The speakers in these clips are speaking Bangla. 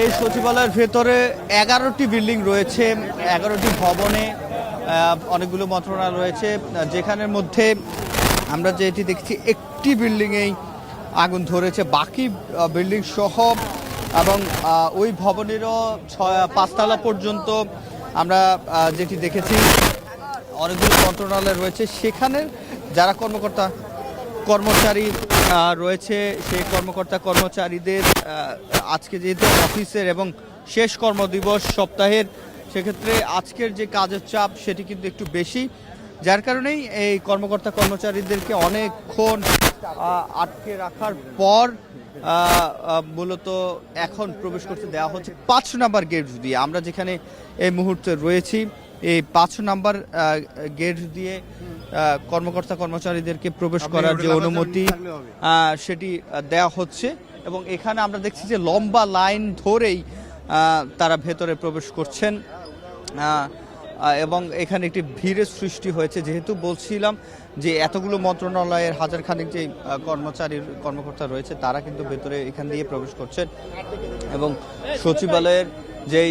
এই সচিবালয়ের ভেতরে ১১টি বিল্ডিং রয়েছে, ১১টি ভবনে অনেকগুলো মন্ত্রণালয় রয়েছে, যেখানের মধ্যে আমরা যেটি দেখছি একটি বিল্ডিংয়েই আগুন ধরেছে, বাকি বিল্ডিং সহ এবং ওই ভবনেরও ৫ তলা পর্যন্ত আমরা যেটি দেখেছি অনেকগুলো মন্ত্রণালয় রয়েছে। সেখানে যারা কর্মচারী রয়েছে সেই কর্মচারীদের আজকে যেহেতু অফিসের এবং শেষ কর্মদিবস সপ্তাহের, সেক্ষেত্রে আজকের যে কাজের চাপ সেটি কিন্তু একটু বেশি, যার কারণেই এই কর্মচারীদেরকে অনেকক্ষণ আটকে রাখার পর মূলত এখন প্রবেশ করতে দেওয়া হচ্ছে ৫ নম্বর গেট দিয়ে। আমরা যেখানে এই মুহূর্তে রয়েছি এই ৫ নম্বর গেট দিয়ে কর্মচারীদেরকে প্রবেশ করার যে অনুমতি সেটি দেওয়া হচ্ছে এবং এখানে আমরা দেখছি যে লম্বা লাইন ধরেই তারা ভেতরে প্রবেশ করছেন এবং এখানে একটি ভিড়ের সৃষ্টি হয়েছে। যেহেতু বলছিলাম যে এতগুলো মন্ত্রণালয়ের হাজার খানিক যে কর্মকর্তা রয়েছে তারা কিন্তু ভেতরে এখান দিয়ে প্রবেশ করছেন এবং সচিবালয়ের যেই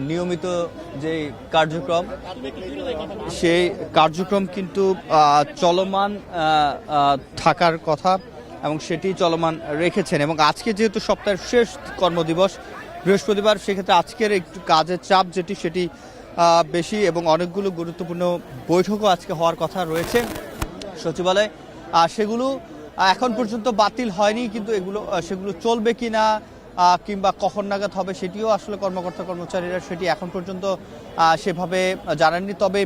নিয়মিত যে কার্যক্রম সেই কার্যক্রম কিন্তু চলমান থাকার কথা এবং সেটি চলমান রেখেছেন। এবং আজকে যেহেতু সপ্তাহের শেষ কর্মদিবস বৃহস্পতিবার, সেক্ষেত্রে আজকের একটু কাজের চাপ সেটি বেশি এবং অনেকগুলো গুরুত্বপূর্ণ বৈঠকও আজকে হওয়ার কথা রয়েছে সচিবালয়ে। সেগুলো এখন পর্যন্ত বাতিল হয়নি, কিন্তু সেগুলো চলবে কি না কিংবা কখন নাগাদ হবে সেটিও আসলে কর্মচারীরা সেটি এখন পর্যন্ত সেভাবে জানাননি। তবে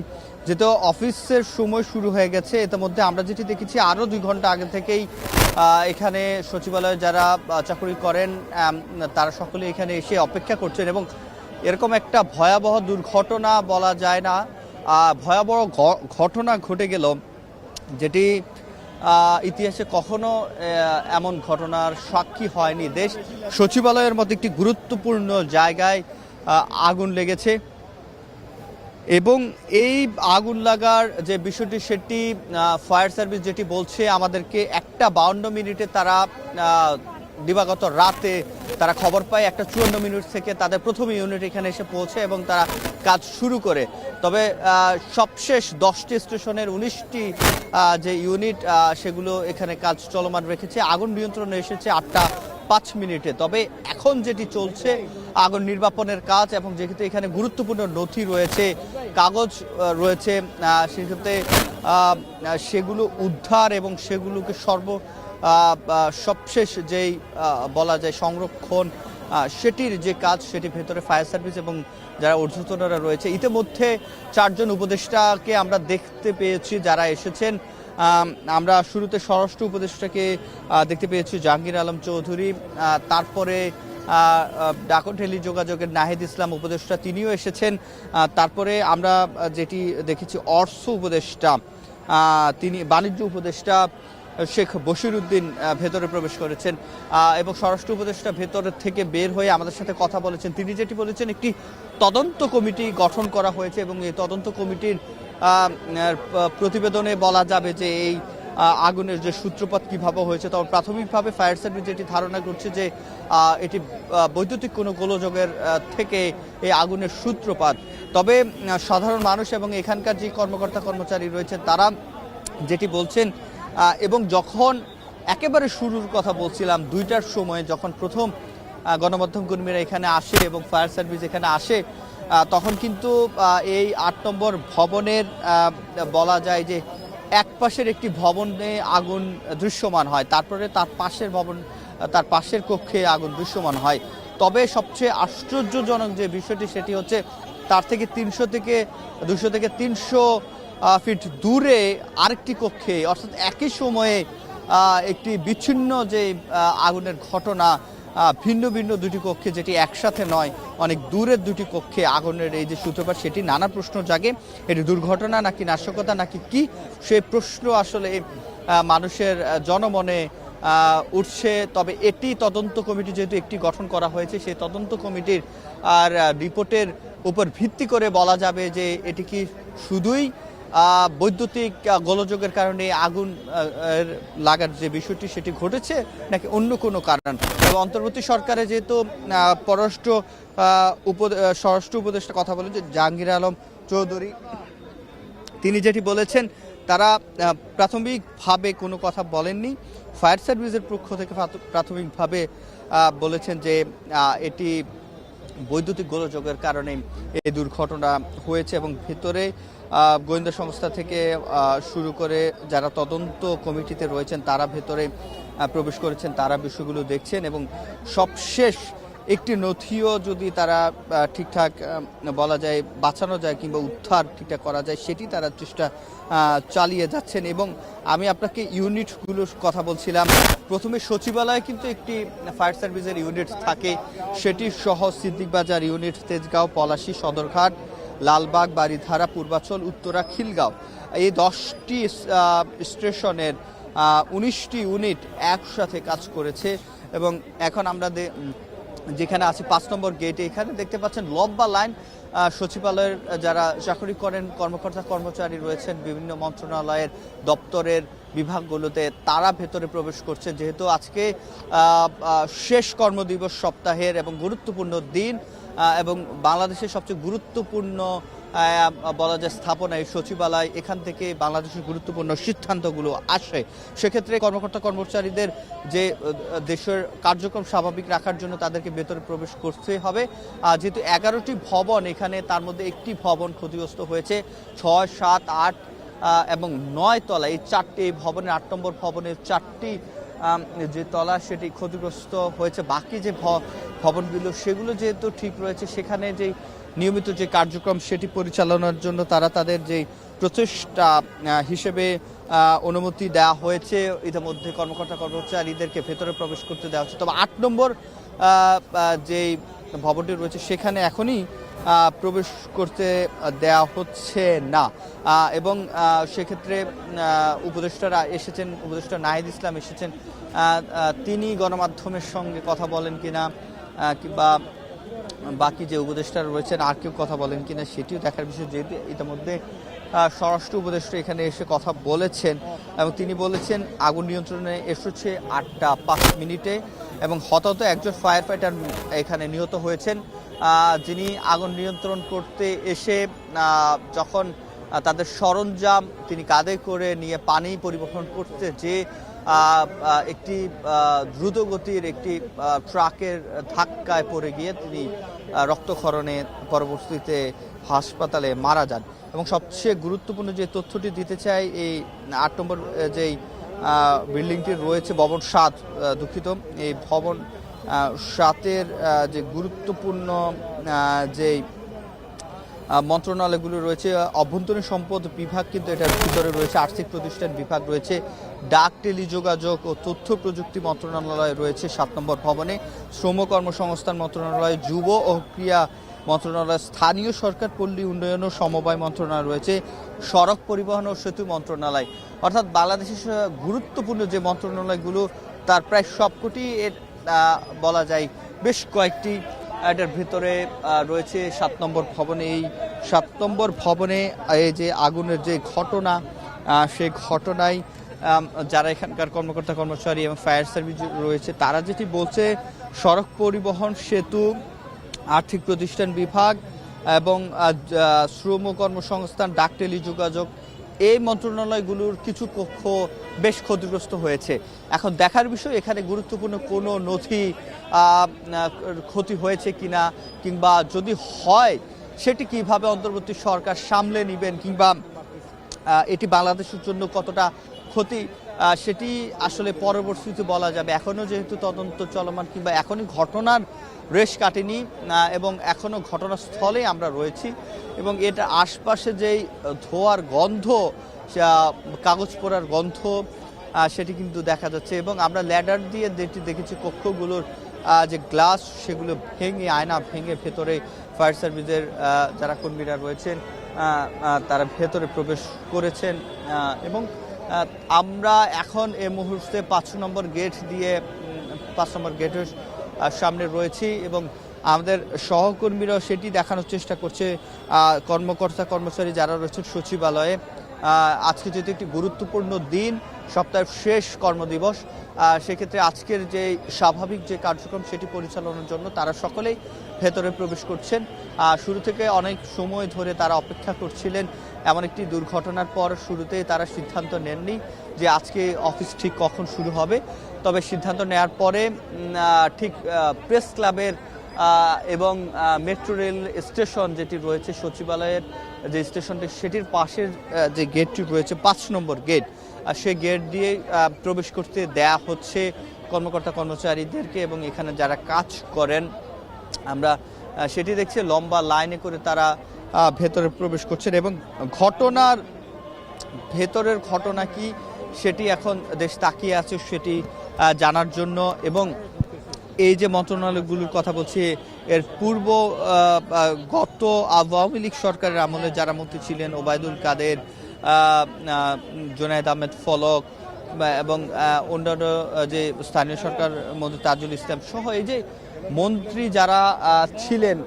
যেহেতু অফিসের সময় শুরু হয়ে গেছে, ইতিমধ্যে আমরা যেটি দেখেছি আরও 2 ঘন্টা আগে থেকেই এখানে সচিবালয়ে যারা চাকরি করেন তারা সকলে এখানে এসে অপেক্ষা করছেন এবং এরকম একটা ভয়াবহ দুর্ঘটনা বলা যায় না, ভয়াবহ ঘটনা ঘটে গেল যেটি ইতিহাসে কখনো এমন ঘটনার সাক্ষী হয়নি। দেশ সচিবালয়ের মধ্যে একটি গুরুত্বপূর্ণ জায়গায় আগুন লেগেছে এবং এই আগুন লাগার যে বিষয়টি সেটি ফায়ার সার্ভিস যেটি বলছে আমাদেরকে 1:52 তারা দিবাগত রাতে তারা খবর পায়। 1:54 থেকে তাদের প্রথম ইউনিট এখানে এসে পৌঁছে এবং তারা কাজ শুরু করে। তবে সবশেষ 10টি স্টেশনের 19টি যে ইউনিট সেগুলো এখানে কাজ চলমান রেখেছে। আগুন নিয়ন্ত্রণে এসেছে 8:05। তবে এখন যেটি চলছে আগুন নির্বাপনের কাজ এবং যেহেতু এখানে গুরুত্বপূর্ণ নথি রয়েছে, কাগজ রয়েছে, সেক্ষেত্রে সেগুলো উদ্ধার এবং সেগুলোকে সবশেষ যেই বলা যায় সংরক্ষণ সেটির যে কাজ সেটি ভেতরে ফায়ার সার্ভিস এবং যারা ঊর্ধ্বতনরা রয়েছে। ইতিমধ্যে 4 জন উপদেষ্টাকে আমরা দেখতে পেয়েছি যারা এসেছেন। আমরা শুরুতে স্বরাষ্ট্র উপদেষ্টাকে দেখতে পেয়েছি জাহাঙ্গীর আলম চৌধুরী, তারপরে ডাক ও টেলি যোগাযোগের নাহিদ ইসলাম উপদেষ্টা তিনিও এসেছেন, তারপরে আমরা যেটি দেখেছি অর্থ উপদেষ্টা তিনি বাণিজ্য উপদেষ্টা শেখ বশিরউদ্দিন ভেতরে প্রবেশ করেছেন এবং স্বরাষ্ট্র উপদেষ্টা ভেতরের থেকে বের হয়ে আমাদের সাথে কথা বলেছেন। তিনি যেটি বলেছেন একটি তদন্ত কমিটি গঠন করা হয়েছে এবং এই তদন্ত কমিটির প্রতিবেদনে বলা যাবে যে এই আগুনের যে সূত্রপাত কিভাবে হয়েছে। তবে প্রাথমিকভাবে ফায়ার সার্ভিস যেটি ধারণা করছে যে এটি বৈদ্যুতিক কোনো গোলযোগের থেকে এই আগুনের সূত্রপাত। তবে সাধারণ মানুষ এবং এখানকার যে কর্মচারী রয়েছেন তারা যেটি বলছেন এবং যখন একেবারে শুরুর কথা বলছিলাম 2টার সময় যখন প্রথম গণমাধ্যম কর্মীরা এখানে আসে এবং ফায়ার সার্ভিস এখানে আসে তখন কিন্তু এই 8 নম্বর ভবনের বলা যায় যে এক পাশের একটি ভবনে আগুন দৃশ্যমান হয়, তারপরে তার পাশের কক্ষে আগুন দৃশ্যমান হয়। তবে সবচেয়ে আশ্চর্যজনক যে বিষয়টি সেটি হচ্ছে তার থেকে 200 থেকে 300 ফিট দূরে আরেকটি কক্ষে অর্থাৎ একই সময়ে একটি বিচ্ছিন্ন যে আগুনের ঘটনা, ভিন্ন ভিন্ন 2টি কক্ষে, যেটি একসাথে নয় অনেক দূরের 2টি কক্ষে আগুনের এই যে সূত্রপাত সেটি নানা প্রশ্ন জাগে। এটি দুর্ঘটনা নাকি নাশকতা নাকি কি, সেই প্রশ্ন আসলে মানুষের জনমনে উঠছে। তবে এটি তদন্ত কমিটি যেহেতু একটি গঠন করা হয়েছে, সেই তদন্ত কমিটির রিপোর্টের উপর ভিত্তি করে বলা যাবে যে এটি কি শুধুই বৈদ্যুতিক গোলযোগের কারণে আগুন লাগার যে বিষয়টি সেটি ঘটেছে নাকি অন্য কোনো কারণ। এবং অন্তর্বর্তী সরকারে যেহেতু স্বরাষ্ট্র উপদেষ্টা কথা বলেন যে জাহাঙ্গীর আলম চৌধুরী, তিনি যেটি বলেছেন তারা প্রাথমিকভাবে কোনো কথা বলেননি। ফায়ার সার্ভিসের পক্ষ থেকে প্রাথমিকভাবে বলেছেন যে এটি বৈদ্যুতিক গোলযোগের কারণে এই দুর্ঘটনা হয়েছে এবং ভিতরে গোয়েন্দা সংস্থা থেকে শুরু করে যারা তদন্ত কমিটিতে রয়েছেন তারা ভেতরে প্রবেশ করেছেন, তারা বিষয়গুলো দেখছেন এবং সবশেষ একটি নথিও যদি তারা ঠিকঠাক বলা যায় বাঁচানো যায় কিংবা উদ্ধার ঠিকঠাক করা যায় সেটি তারা চেষ্টা চালিয়ে যাচ্ছেন। এবং আমি আপনাকে ইউনিটগুলোর কথা বলছিলাম, প্রথমে সচিবালয়ে কিন্তু একটি ফায়ার সার্ভিসের ইউনিট থাকে, সেটি সহ সিদ্দিকবাজার ইউনিট, তেজগাঁও, পলাশী, সদরঘাট, লালবাগ, বারিধারা, পূর্বাচল, উত্তরা, খিলগাঁও, এই 10টি স্টেশনের 19টি ইউনিট একসাথে কাজ করেছে। এবং এখন আমরা যেখানে আছি 5 নম্বর গেটে, এখানে দেখতে পাচ্ছেন লম্বা লাইন। সচিবালয়ের যারা চাকরি করেন কর্মকর্তা কর্মচারী রয়েছেন বিভিন্ন মন্ত্রণালয়ের দপ্তরের বিভাগগুলোতে, তারা ভেতরে প্রবেশ করছে যেহেতু আজকে শেষ কর্মদিবস সপ্তাহের এবং গুরুত্বপূর্ণ দিন এবং বাংলাদেশের সবচেয়ে গুরুত্বপূর্ণ বলা যায় স্থাপনা এই সচিবালয়, এখান থেকে বাংলাদেশের গুরুত্বপূর্ণ সিদ্ধান্তগুলো আসে। সেক্ষেত্রে কর্মকর্তা কর্মচারীদের যে দেশের কার্যক্রম স্বাভাবিক রাখার জন্য তাদেরকে ভেতরে প্রবেশ করতে হবে। যেহেতু 11টি ভবন এখানে, তার মধ্যে একটি ভবন ক্ষতিগ্রস্ত হয়েছে, 6, 7, 8 এবং 9 তলা, এই 4টি ভবনের 8 নম্বর ভবনের 4টি যে তলা সেটি ক্ষতিগ্রস্ত হয়েছে। বাকি যে ভবনগুলো সেগুলো যেহেতু ঠিক রয়েছে, সেখানে যে নিয়মিত যে কার্যক্রম সেটি পরিচালনার জন্য তারা তাদের যে প্রচেষ্টা হিসেবে অনুমতি দেওয়া হয়েছে, ইতিমধ্যে কর্মকর্তা কর্মচারীদেরকে ভেতরে প্রবেশ করতে দেওয়া হচ্ছে। তবে 8 নম্বর যেই ভবনটি রয়েছে সেখানে এখনই প্রবেশ করতে দেওয়া হচ্ছে না। এবং সেক্ষেত্রে উপদেষ্টারা এসেছেন, উপদেষ্টা নাহিদ ইসলাম এসেছেন, তিনি গণমাধ্যমের সঙ্গে কথা বলেন কিনা কিংবা বাকি যে উপদেষ্টারা রয়েছেন আর কেউ কথা বলেন কিনা সেটিও দেখার বিষয়। যেহেতু ইতিমধ্যে স্বরাষ্ট্র উপদেষ্টা এখানে এসে কথা বলেছেন এবং তিনি বলেছেন আগুন নিয়ন্ত্রণে এসেছে 8টা 5 মিনিটে এবং হতাহত একজন ফায়ার ফাইটার এখানে নিহত হয়েছেন, যিনি আগুন নিয়ন্ত্রণ করতে এসে যখন তাদের সরঞ্জাম তিনি কাঁধে করে নিয়ে পানি পরিবহন করতে যে একটি দ্রুতগতির একটি ট্রাকের ধাক্কায় পড়ে গিয়ে তিনি রক্তক্ষরণে পরবর্তীতে হাসপাতালে মারা যান। এবং সবচেয়ে গুরুত্বপূর্ণ যে তথ্যটি দিতে চাই, এই 8 নম্বর যেই বিল্ডিংটি রয়েছে ভবন 7, দুঃখিত, এই ভবন 7-এর যে গুরুত্বপূর্ণ যেই মন্ত্রণালয়গুলো রয়েছে, অভ্যন্তরীণ সম্পদ বিভাগ কিন্তু এটার ভিতরে রয়েছে, আর্থিক প্রতিষ্ঠান বিভাগ রয়েছে, ডাক, টেলিযোগাযোগ ও তথ্য প্রযুক্তি মন্ত্রণালয় রয়েছে 7 নম্বর ভবনে, শ্রম কর্মসংস্থান মন্ত্রণালয়, যুব ও ক্রীড়া মন্ত্রণালয়, স্থানীয় সরকার পল্লী উন্নয়ন ও সমবায় মন্ত্রণালয় রয়েছে, সড়ক পরিবহন ও সেতু মন্ত্রণালয়। অর্থাৎ বাংলাদেশের গুরুত্বপূর্ণ যে মন্ত্রণালয়গুলো তার প্রায় সবকটি বলা যায় বেশ কয়েকটি এটার ভিতরে রয়েছে 7 নম্বর ভবনে। এই 7 নম্বর ভবনে এই যে আগুনের যে ঘটনা, সেই ঘটনায় যারা এখানকার কর্মকর্তা কর্মচারী এবং ফায়ার সার্ভিস রয়েছে তারা যেটি বলছে, সড়ক পরিবহন, সেতু, আর্থিক প্রতিষ্ঠান বিভাগ এবং শ্রম কর্মসংস্থান, ডাক, টেলিযোগাযোগ, এই মন্ত্রণালয়গুলোর কিছু কক্ষ বেশ ক্ষতিগ্রস্ত হয়েছে। এখন দেখার বিষয় এখানে গুরুত্বপূর্ণ কোনো নথি ক্ষতি হয়েছে কিনা, কিংবা যদি হয় সেটি কিভাবে অন্তর্বর্তী সরকার সামলে নেবেন, কিংবা এটি বাংলাদেশের জন্য কতটা ক্ষতি সেটি আসলে পরবর্তীতে বলা যাবে। এখনও যেহেতু তদন্ত চলমান কিংবা এখনই ঘটনার রেশ কাটেনি এবং এখনও ঘটনাস্থলে আমরা রয়েছি এবং এটার আশপাশে যেই ধোয়ার গন্ধ, কাগজ পোড়ার গন্ধ সেটি কিন্তু দেখা যাচ্ছে। এবং আমরা ল্যাডার দিয়ে যেটি দেখেছি কক্ষগুলোর যে গ্লাস সেগুলো ভেঙে, আয়না ভেঙে ভেতরে ফায়ার সার্ভিসের যারা কর্মীরা রয়েছেন তারা ভেতরে প্রবেশ করেছেন। এবং আমরা এখন এই মুহূর্তে 5 নম্বর গেট দিয়ে 5 নম্বর গেটের সামনে রয়েছি এবং আমাদের সহকর্মীরাও সেটি দেখানোর চেষ্টা করছে। কর্মকর্তা কর্মচারী যারা রয়েছেন সচিবালয়ে, আজকে যেহেতু একটি গুরুত্বপূর্ণ দিন, সপ্তাহের শেষ কর্মদিবস, সেক্ষেত্রে আজকের যে স্বাভাবিক যে কার্যক্রম সেটি পরিচালনার জন্য তারা সকলেই ভেতরে প্রবেশ করছেন। শুরু থেকে অনেক সময় ধরে তারা অপেক্ষা করছিলেন। এমন একটি দুর্ঘটনার পর শুরুতেই তারা সিদ্ধান্ত নেননি যে আজকে অফিস ঠিক কখন শুরু হবে, তবে সিদ্ধান্ত নেওয়ার পরে ঠিক প্রেস ক্লাবের এবং মেট্রো রেল স্টেশন যেটি রয়েছে সচিবালয়ের যে স্টেশনটি সেটির পাশের যে গেটটি রয়েছে 5 নম্বর গেট, সেই গেট দিয়ে প্রবেশ করতে দেয়া হচ্ছে কর্মকর্তা কর্মচারীদেরকে। এবং এখানে যারা কাজ করেন আমরা সেটি দেখছি, লম্বা লাইনে করে তারা ভেতরে প্রবেশ করছেন। এবং ঘটনার ভেতরের ঘটনা কি সেটি এখন দেশ তাকিয়ে আছে সেটি জানার জন্য। এবং এই যে মন্ত্রণালয়গুলোর কথা বলছি, এর পূর্ব গত আওয়ামী লীগ সরকারের আমলে যারা মন্ত্রী ছিলেন, ওবায়দুল কাদের, জুনায়েদ আহমেদ ফলক এবং অন্যান্য যে স্থানীয় সরকার মন্ত্রী তাজুল ইসলাম সহ এই যে মন্ত্রী যারা ছিলেন,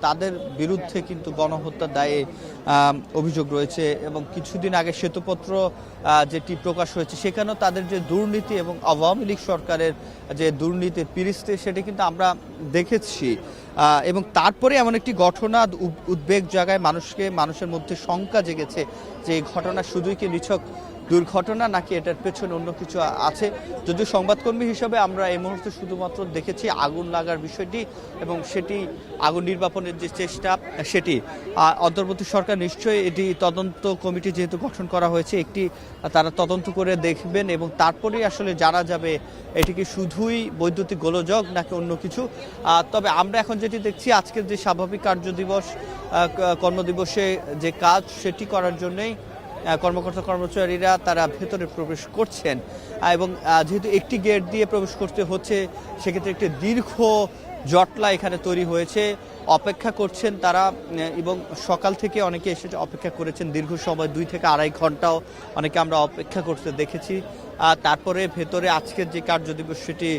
তাদের বিরুদ্ধে কিন্তু গণহত্যার দায়ে অভিযোগ রয়েছে। এবং কিছুদিন আগে শ্বেতপত্র যেটি প্রকাশ হয়েছে সেখানেও তাদের যে দুর্নীতি এবং আওয়ামী লীগ সরকারের যে দুর্নীতির পিরিস্তে সেটি কিন্তু আমরা দেখেছি। এবং তারপরে এমন একটি ঘটনা উদ্বেগ জায়গায় মানুষের মধ্যে শঙ্কা জেগেছে যে এই ঘটনা শুধুই কি নিছক দুর্ঘটনা নাকি এটার পেছনে অন্য কিছু আছে। যদিও সংবাদকর্মী হিসেবে আমরা এই মুহূর্তে শুধুমাত্র দেখেছি আগুন লাগার বিষয়টি এবং সেটি আগুন নির্বাপনের যে চেষ্টা সেটি। অন্তর্বর্তী সরকার নিশ্চয়ই এটি তদন্ত কমিটি যেহেতু গঠন করা হয়েছে, একটি তারা তদন্ত করে দেখবেন এবং তারপরেই আসলে জানা যাবে এটি কি শুধুই বৈদ্যুতিক গোলযোগ নাকি অন্য কিছু। তবে আমরা এখন যেটি দেখছি আজকের যে স্বাভাবিক কার্যদিবস কর্মদিবসে যে কাজ সেটি করার জন্যই কর্মকর্তা কর্মচারীরা তারা ভেতরে প্রবেশ করছেন। এবং যেহেতু একটি গেট দিয়ে প্রবেশ করতে হচ্ছে সেক্ষেত্রে একটি দীর্ঘ জটলা এখানে তৈরি হয়েছে। অপেক্ষা করছেন তারা এবং সকাল থেকে অনেকে এসে অপেক্ষা করেছেন দীর্ঘ সময়, 2 থেকে আড়াই ঘন্টাও অনেকে আমরা অপেক্ষা করতে দেখেছি। তারপরে ভেতরে আজকের যে কার্যদিবস সেটি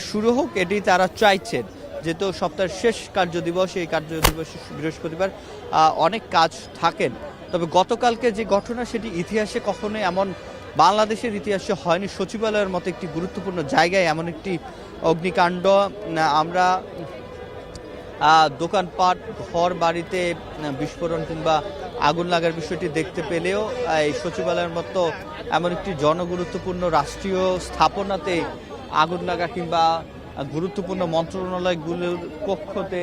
শুরু হোক এটি তারা চাইছেন। যেহেতু সপ্তাহের শেষ কার্যদিবস, এই কার্যদিবস বৃহস্পতিবার অনেক কাজ থাকেন। তবে গতকালকে যে ঘটনা সেটি ইতিহাসে কখনোই এমন বাংলাদেশের ইতিহাসে হয়নি। সচিবালয়ের মতো একটি গুরুত্বপূর্ণ জায়গায় এমন একটি অগ্নিকাণ্ড, আমরা দোকানপাট ঘর বাড়িতে বিস্ফোরণ কিংবা আগুন লাগার বিষয়টি দেখতে পেলেও এই সচিবালয়ের মতো এমন একটি জনগুরুত্বপূর্ণ রাষ্ট্রীয় স্থাপনাতে আগুন লাগা কিংবা গুরুত্বপূর্ণ মন্ত্রণালয়গুলোর কক্ষতে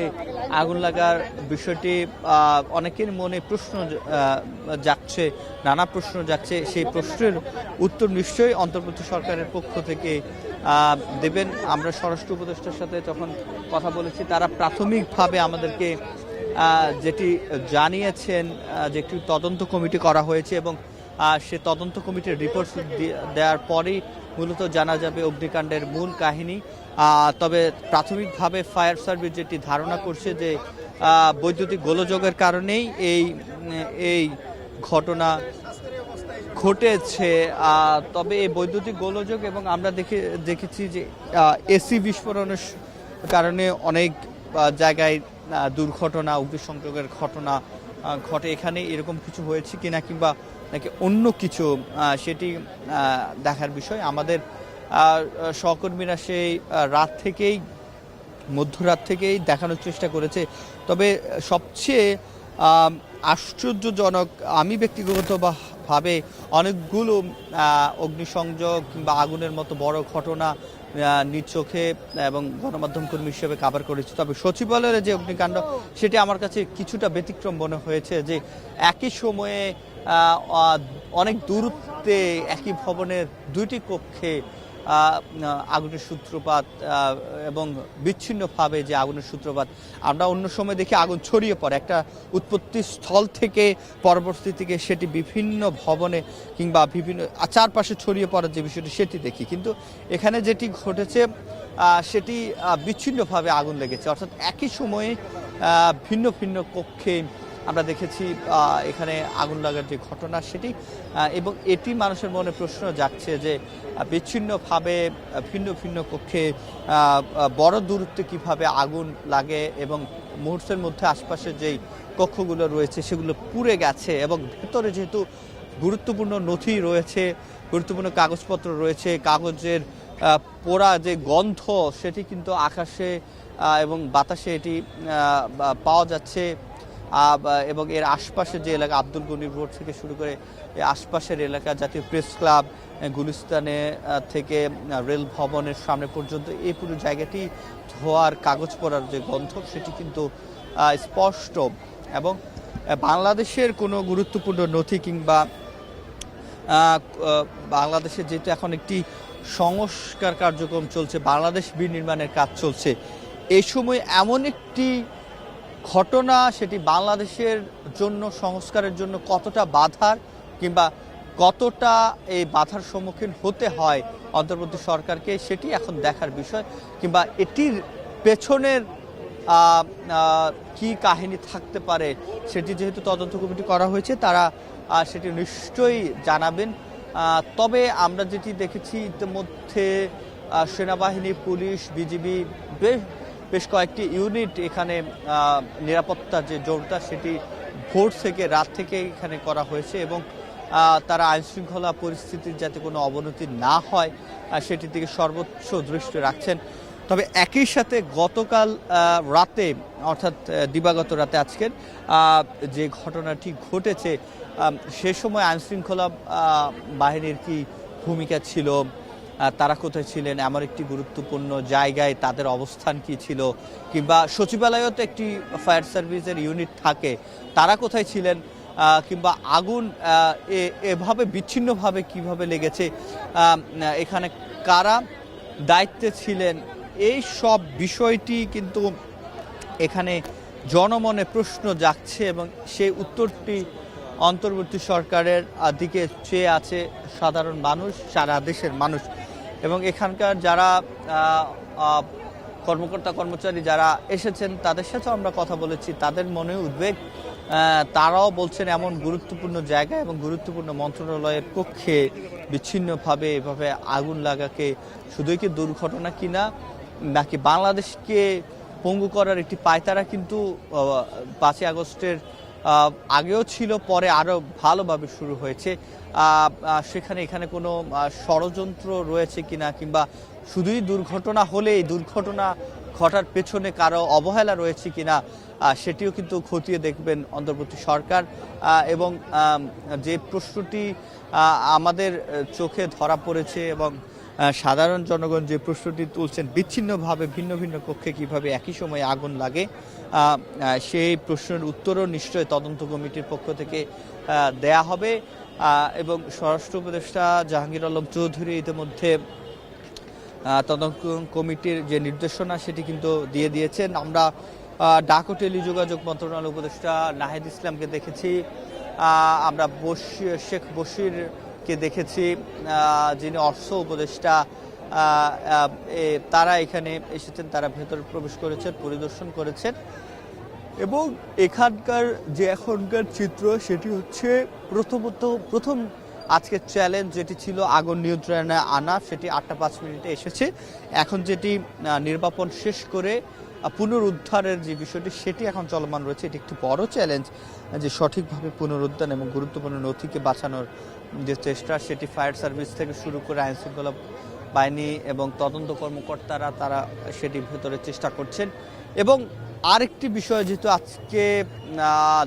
আগুন লাগার বিষয়টি অনেকের মনে প্রশ্ন জাগছে, নানা প্রশ্ন জাগছে। সেই প্রশ্নের উত্তর নিশ্চয়ই অন্তর্বর্তী সরকারের পক্ষ থেকে দেবেন। আমরা স্বরাষ্ট্র উপদেষ্টার সাথে যখন কথা বলেছি তারা প্রাথমিকভাবে আমাদেরকে যেটি জানিয়েছেন যে একটি তদন্ত কমিটি করা হয়েছে এবং সে তদন্ত কমিটির রিপোর্ট দেওয়ার পরেই মূলত জানা যাবে অগ্নিকাণ্ডের মূল কাহিনী। তবে প্রাথমিকভাবে ফায়ার সার্ভিস যেটি ধারণা করছে যে বৈদ্যুতিক গোলযোগের কারণেই এই ঘটনা ঘটেছে। তবে এই বৈদ্যুতিক গোলযোগ এবং আমরা দেখেছি যে এসি বিস্ফোরণের কারণে অনেক জায়গায় দুর্ঘটনা, অগ্নিসংযোগের ঘটনা ঘটে। এখানে এরকম কিছু হয়েছে কিনা কিংবা নাকি অন্য কিছু সেটি দেখার বিষয়। আমাদের সহকর্মীরা সেই মধ্যরাত থেকেই দেখানোর চেষ্টা করেছে। তবে সবচেয়ে আশ্চর্যজনক, আমি ব্যক্তিগতভাবে অনেকগুলো অগ্নিসংযোগ কিংবা আগুনের মতো বড় ঘটনা নিজ চোখে এবং গণমাধ্যম কর্মী হিসেবে কাভার করেছি, তবে সচিবালয়ের যে অগ্নিকাণ্ড সেটি আমার কাছে কিছুটা ব্যতিক্রম মনে হয়েছে। যে একই সময়ে অনেক দূরত্বে একই ভবনের 2টি কক্ষে আগুনের সূত্রপাত এবং বিচ্ছিন্নভাবে যে আগুনের সূত্রপাত, আমরা অন্য সময় দেখি আগুন ছড়িয়ে পড়ে একটা উৎপত্তি স্থল থেকে পরবর্তী থেকে সেটি বিভিন্ন ভবনে কিংবা বিভিন্ন চারপাশে ছড়িয়ে পড়ার যে বিষয়টি সেটি দেখি, কিন্তু এখানে যেটি ঘটেছে সেটি বিচ্ছিন্নভাবে আগুন লেগেছে। অর্থাৎ একই সময়ে ভিন্ন ভিন্ন কক্ষে আমরা দেখেছি এখানে আগুন লাগার যে ঘটনা সেটি, এবং এটি মানুষের মনে প্রশ্ন জাগছে যে বিচ্ছিন্নভাবে ভিন্ন ভিন্ন কক্ষে বড় দূরত্বে কিভাবে আগুন লাগে এবং মুহূর্তের মধ্যে আশপাশে যেই কক্ষগুলো রয়েছে সেগুলো পুড়ে গেছে, এবং ভেতরে যেহেতু গুরুত্বপূর্ণ নথি রয়েছে, গুরুত্বপূর্ণ কাগজপত্র রয়েছে, কাগজের পোড়া যে গন্ধ সেটি কিন্তু আকাশে এবং বাতাসে এটি পাওয়া যাচ্ছে। এবং এর আশপাশের যে এলাকা আব্দুল গনি রোড থেকে শুরু করে আশপাশের এলাকা, জাতীয় প্রেস ক্লাব, গুলিস্তানে থেকে রেল ভবনের সামনে পর্যন্ত এই পুরো জায়গাটি ধোয়ার কাগজ পড়ার যে গন্ধ সেটি কিন্তু স্পষ্ট। এবং বাংলাদেশের কোনো গুরুত্বপূর্ণ নথি কিংবা বাংলাদেশের যেহেতু এখন একটি সংস্কার কার্যক্রম চলছে, বাংলাদেশ বিনির্মাণের কাজ চলছে, এই সময় এমন একটি ঘটনা সেটি বাংলাদেশের জন্য সংস্কারের জন্য কতটা বাধার কিংবা কতটা এই বাধার সম্মুখীন হতে হয় অন্তর্বর্তী সরকারকে, সেটি এখন দেখার বিষয়। কিংবা এটির পেছনের কি কাহিনী থাকতে পারে সেটি যেহেতু তদন্ত কমিটি করা হয়েছে, তারা সেটি নিশ্চয়ই জানাবেন। তবে আমরা যেটি দেখেছি ইতিমধ্যে সেনাবাহিনী, পুলিশ, বিজিবি বেশ কয়েকটি ইউনিট এখানে নিরাপত্তা যে জোরদার সেটি ভোর থেকে রাত থেকে এখানে করা হয়েছে, এবং তারা আইনশৃঙ্খলা পরিস্থিতির যাতে কোনো অবনতি না হয় সেটির দিকে সর্বোচ্চ দৃষ্টি রাখছেন। তবে একই সাথে গতকাল রাতে অর্থাৎ দিবাগত রাতে আজকের যে ঘটনাটি ঘটেছে সে সময় আইনশৃঙ্খলা বাহিনীর কি ভূমিকা ছিল, তারা কোথায় ছিলেন, এমন একটি গুরুত্বপূর্ণ জায়গায় তাদের অবস্থান কি ছিল, কিংবা সচিবালয়েও তো একটি ফায়ার সার্ভিসের ইউনিট থাকে, তারা কোথায় ছিলেন, কিংবা আগুন এভাবে বিচ্ছিন্নভাবে কিভাবে লেগেছে, এখানে কারা দায়িত্বে ছিলেন, এই সব বিষয়টি কিন্তু এখানে জনমনে প্রশ্ন জাগছে, এবং সেই উত্তরটি অন্তর্বর্তী সরকারের দিকে চেয়ে আছে সাধারণ মানুষ, সারা দেশের মানুষ। এবং এখানকার যারা কর্মকর্তা কর্মচারী যারা এসেছেন তাদের সাথেও আমরা কথা বলেছি, তাদের মনে উদ্বেগ। তারাও বলছেন এমন গুরুত্বপূর্ণ জায়গা এবং গুরুত্বপূর্ণ মন্ত্রণালয়ের কক্ষে বিচ্ছিন্নভাবে এভাবে আগুন লাগাকে শুধুই কি দুর্ঘটনা কিনা, নাকি বাংলাদেশকে পঙ্গু করার একটি পায়তারা কিন্তু 5ই আগস্টের আগেও ছিল, পরে আরও ভালোভাবে শুরু হয়েছে। সেখানে এখানে কোনো ষড়যন্ত্র রয়েছে কিনা, কিংবা শুধুই দুর্ঘটনা হলে এই দুর্ঘটনা ঘটার পেছনে কারো অবহেলা রয়েছে কিনা সেটিও কিন্তু খতিয়ে দেখবেন অন্তর্বর্তী সরকার। এবং যে প্রশ্নটি আমাদের চোখে ধরা পড়েছে এবং সাধারণ জনগণ যে প্রশ্নটি তুলছেন, বিচ্ছিন্নভাবে ভিন্ন ভিন্ন কক্ষে কিভাবে একই সময়ে আগুন লাগে, সেই প্রশ্নের উত্তরও নিশ্চয়ই তদন্ত কমিটির পক্ষ থেকে দেয়া হবে। এবং স্বরাষ্ট্র উপদেষ্টা জাহাঙ্গীর আলম চৌধুরী ইতিমধ্যে তদন্ত কমিটির যে নির্দেশনা সেটি কিন্তু দিয়ে দিয়েছেন। আমরা ডাক ও টেলিযোগাযোগ মন্ত্রণালয় উপদেষ্টা নাহিদ ইসলামকে দেখেছি, আমরা শেখ বশিরকে দেখেছি যিনি অর্থ উপদেষ্টা, তারা এখানে এসেছেন, তারা ভেতরে প্রবেশ করেছেন, পরিদর্শন করেছেন। এবং এখানকার যে এখনকার চিত্র সেটি হচ্ছে প্রথম আজকের চ্যালেঞ্জ যেটি ছিল আগুন নিয়ন্ত্রণে আনা, সেটি 8টা 5 মিনিটে এসেছে। এখন যেটি নির্বাপন শেষ করে পুনরুদ্ধারের যে বিষয়টি সেটি এখন চলমান রয়েছে। এটি একটি বড় চ্যালেঞ্জ যে সঠিকভাবে পুনরুদ্ধার এবং গুরুত্বপূর্ণ নথিকে বাঁচানোর যে চেষ্টা, সেটি ফায়ার সার্ভিস থেকে শুরু করে আইনশৃঙ্খলা বাহিনী এবং তদন্ত কর্মকর্তারা তারা সেটি ভেতরে চেষ্টা করছেন। এবং আরেকটি বিষয়, যেহেতু আজকে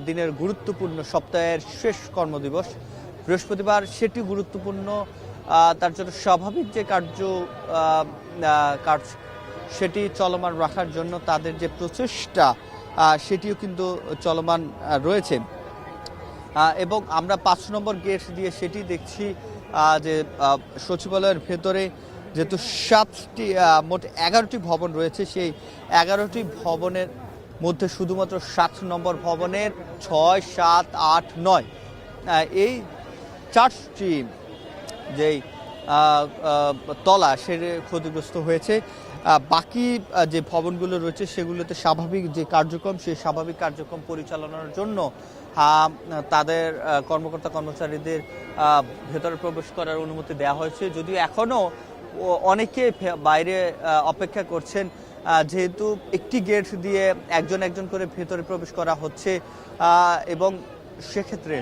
দিনের গুরুত্বপূর্ণ সপ্তাহের শেষ কর্মদিবস বৃহস্পতিবার, সেটি গুরুত্বপূর্ণ, তার জন্য স্বাভাবিক যে কার্য সেটি চলমান রাখার জন্য তাদের যে প্রচেষ্টা সেটিও কিন্তু চলমান রয়েছে। এবং আমরা 5 নম্বর গেট দিয়ে সেটি দেখছি যে সচিবালয়ের ভেতরে যেহেতু 7টি মোট 11টি ভবন রয়েছে, সেই 11টি ভবনের মধ্যে শুধুমাত্র 7 নম্বর ভবনের 6, 7, 8, 9 এই 4টি যেই তলা সে ক্ষতিগ্রস্ত হয়েছে। বাকি যে ভবনগুলো রয়েছে সেগুলোতে স্বাভাবিক যে কার্যক্রম সেই স্বাভাবিক কার্যক্রম পরিচালনার জন্য তাদের কর্মকর্তা কর্মচারীদের ভেতরে প্রবেশ করার অনুমতি দেওয়া হয়েছে, যদিও এখনও অনেকে বাইরে অপেক্ষা করছেন, যেহেতু একটি গেট দিয়ে একজন একজন করে ভেতরে প্রবেশ করা হচ্ছে এবং সেক্ষেত্রে